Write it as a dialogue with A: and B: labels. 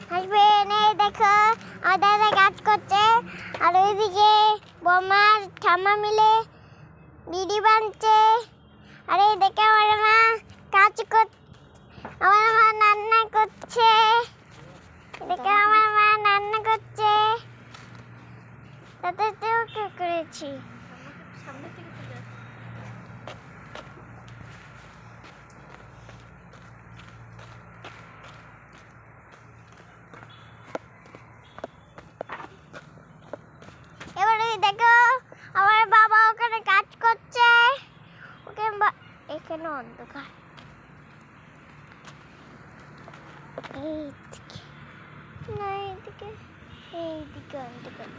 A: হাসবেন, এই দেখো আমার দাদা কাজ করছে, আর ওইদিকে বৌমার ঠাম্মা মিলে বিড়ি বানছে, আর এই দেখে আমার মা কাজ করছে, আমার মা রান্না করছে, দেখে আমার মা রান্না করছে, তাতে তো করেছি। এবারে দেখো আমার বাবা ওখানে কাজ করছে, ওকে এখানে অন্ধকার, এইদিকে না, এইদিকে অন্ধকার।